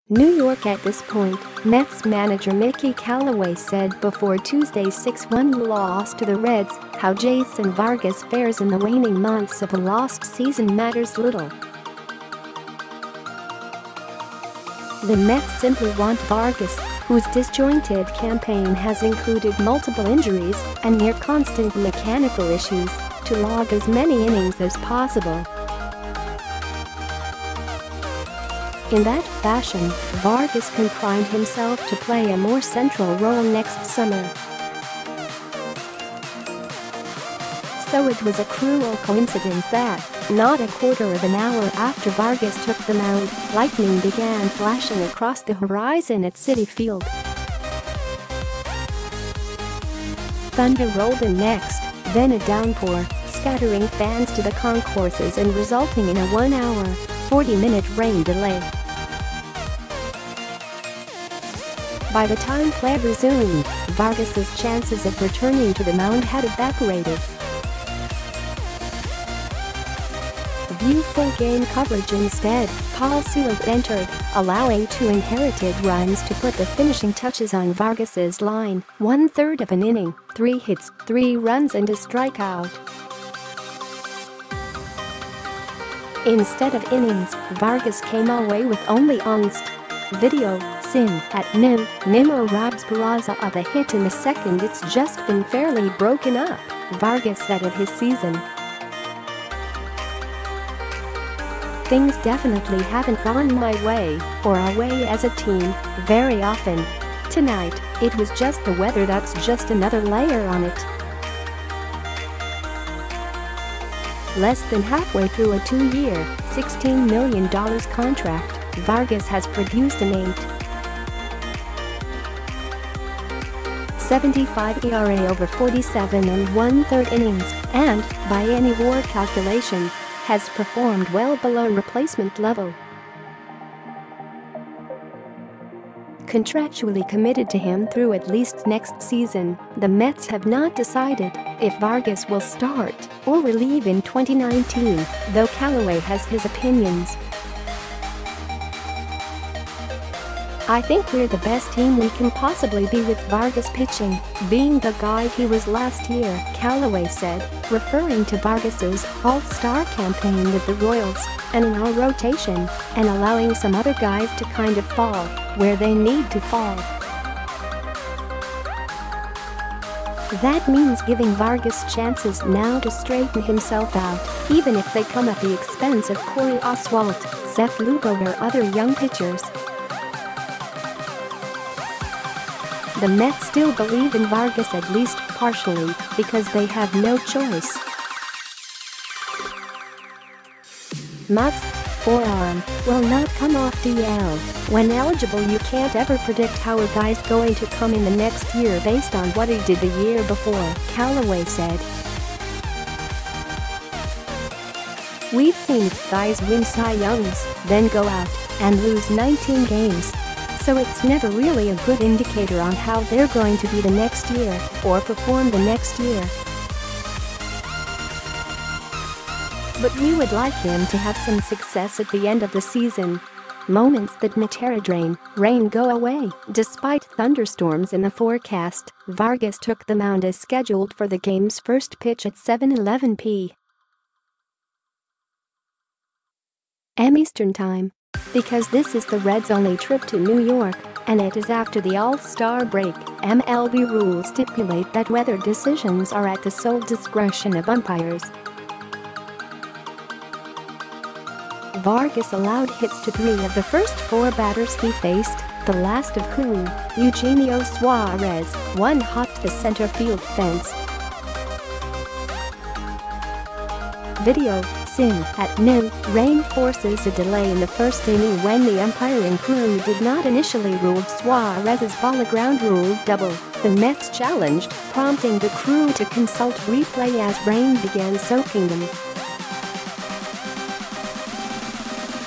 New York at this point, Mets manager Mickey Callaway said before Tuesday's 6-1 loss to the Reds how Jason Vargas fares in the waning months of a lost season matters little. The Mets simply want Vargas, whose disjointed campaign has included multiple injuries and near-constant mechanical issues, to log as many innings as possible. In that fashion, Vargas can prime himself to play a more central role next summer. So it was a cruel coincidence that, not a quarter of an hour after Vargas took the mound, lightning began flashing across the horizon at Citi Field. Thunder rolled in next, then a downpour, scattering fans to the concourses and resulting in a 1-hour, 40-minute rain delay. By the time play resumed, Vargas's chances of returning to the mound had evaporated. View full game coverage instead. Sewald entered, allowing 2 inherited runs to put the finishing touches on Vargas's line, 1/3 of an inning, 3 hits, 3 runs and a strikeout. Instead of innings, Vargas came away with only angst. Video, CIN @ Nimmo robs Peraza of a hit in the second. It's just been fairly broken up, Vargas said of his season. Things definitely haven't gone my way, or our way as a team, very often. Tonight, it was just the weather. That's just another layer on it. Less than halfway through a 2-year, $16 million contract, Vargas has produced an 8.75 ERA over 47 1/3 innings and, by any WAR calculation, has performed well below replacement level. Contractually committed to him through at least next season, the Mets have not decided if Vargas will start or relieve in 2019, though Callaway has his opinions. "I think we're the best team we can possibly be with Vargas pitching, being the guy he was last year," Callaway said, referring to Vargas's All-Star campaign with the Royals and in our rotation, and allowing some other guys to kind of fall where they need to fall. That means giving Vargas chances now to straighten himself out, even if they come at the expense of Corey Oswalt, Seth Lugo or other young pitchers. The Mets still believe in Vargas at least partially because they have no choice. Matz, forearm, will not come off DL. When eligible, you can't ever predict how a guy's going to come in the next year based on what he did the year before, Callaway said. "We've seen guys win Cy Youngs, then go out and lose 19 games. So it's never really a good indicator on how they're going to be the next year or perform the next year. But we would like him to have some success at the end of the season. Moments that MATTEREDRain, rain go away." Despite thunderstorms in the forecast, Vargas took the mound as scheduled for the game's first pitch at 7:11 p.m. Eastern Time. Because this is the Reds' only trip to New York, and it is after the All-Star break, MLB rules stipulate that weather decisions are at the sole discretion of umpires. Vargas allowed hits to 3 of the first 4 batters he faced, the last of whom, Eugenio Suarez, one hopped the center field fence. Video, CIN @ rain forces a delay in the first inning when the umpiring crew did not initially rule Suarez's ball a ground rule double. The Mets challenged, prompting the crew to consult replay as rain began soaking them.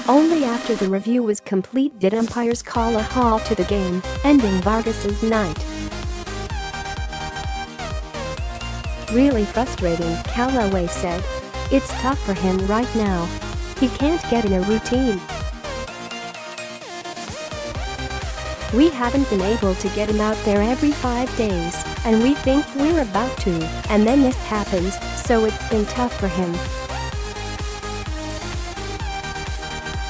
Only after the review was complete did umpires call a halt to the game, ending Vargas's night. "Really frustrating," Callaway said. "It's tough for him right now. He can't get in a routine. We haven't been able to get him out there every 5 days, and we think we're about to, and then this happens, so it's been tough for him.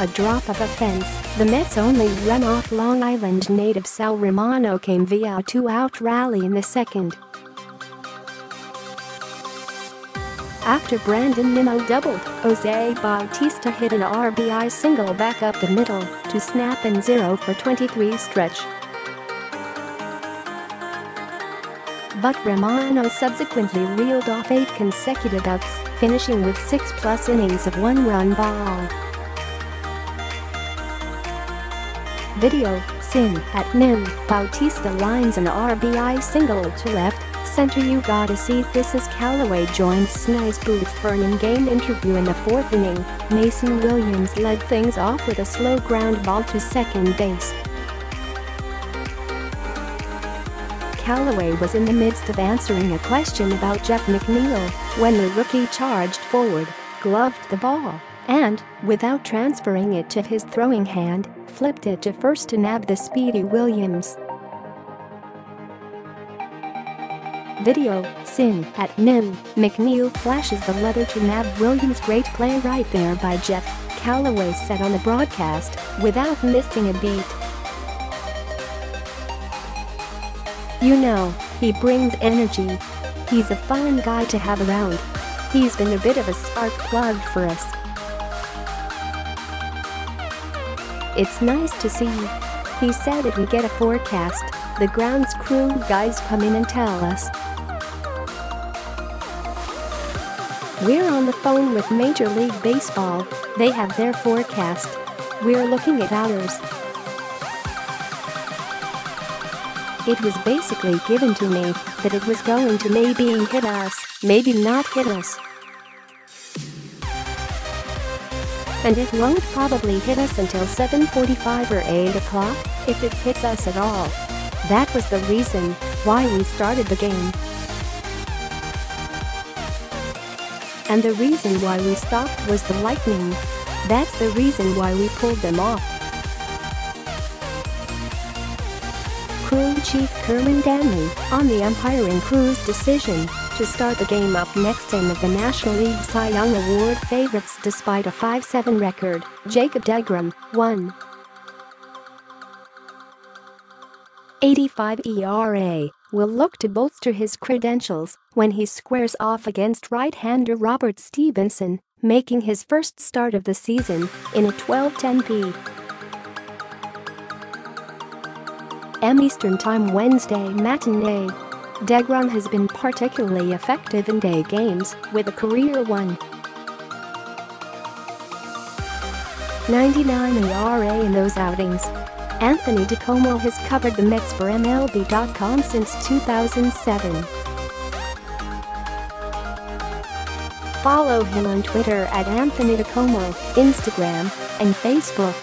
A drop of offense, the Mets' only run off Long Island native Sal Romano came via a 2-out rally in the second. After Brandon Nimmo doubled, Jose Bautista hit an RBI single back up the middle to snap an 0-for-23 stretch. But Romano subsequently reeled off 8 consecutive outs, finishing with 6+ innings of 1-run ball. Video, CIN @NYM, Bautista lines an RBI single to left center. You gotta see this as Callaway joins Snai's booth for an in-game interview in the 4th inning. Mason Williams led things off with a slow ground ball to second base. Callaway was in the midst of answering a question about Jeff McNeil when the rookie charged forward, gloved the ball, and, without transferring it to his throwing hand, flipped it to first to nab the speedy Williams. Video, CIN @NYM, McNeil flashes the letter to nab Williams. Great play right there by Jeff, Callaway said on the broadcast, without missing a beat. You know, he brings energy. He's a fun guy to have around. He's been a bit of a spark plug for us. It's nice to see. He said that we get a forecast. The grounds crew guys come in and tell us. We're on the phone with Major League Baseball. They have their forecast. We're looking at ours. It was basically given to me that it was going to maybe hit us, maybe not hit us. And it won't probably hit us until 7:45 or 8 o'clock, if it hits us at all. That was the reason why we started the game. And the reason why we stopped was the lightning. That's the reason why we pulled them off. Crew Chief Kerman Danley on the umpiring crew's decision to start the game up next in of the National League Cy Young Award favorites despite a 5-7 record. Jacob deGrom, 1.85 ERA, will look to bolster his credentials when he squares off against right-hander Robert Stevenson, making his first start of the season in a 12:10 p.m. Eastern Time Wednesday matinee. deGrom has been particularly effective in day games with a career 1.99 ERA in those outings. Anthony DiComo has covered the Mets for MLB.com since 2007. Follow him on Twitter @AnthonyDiComo, Instagram, and Facebook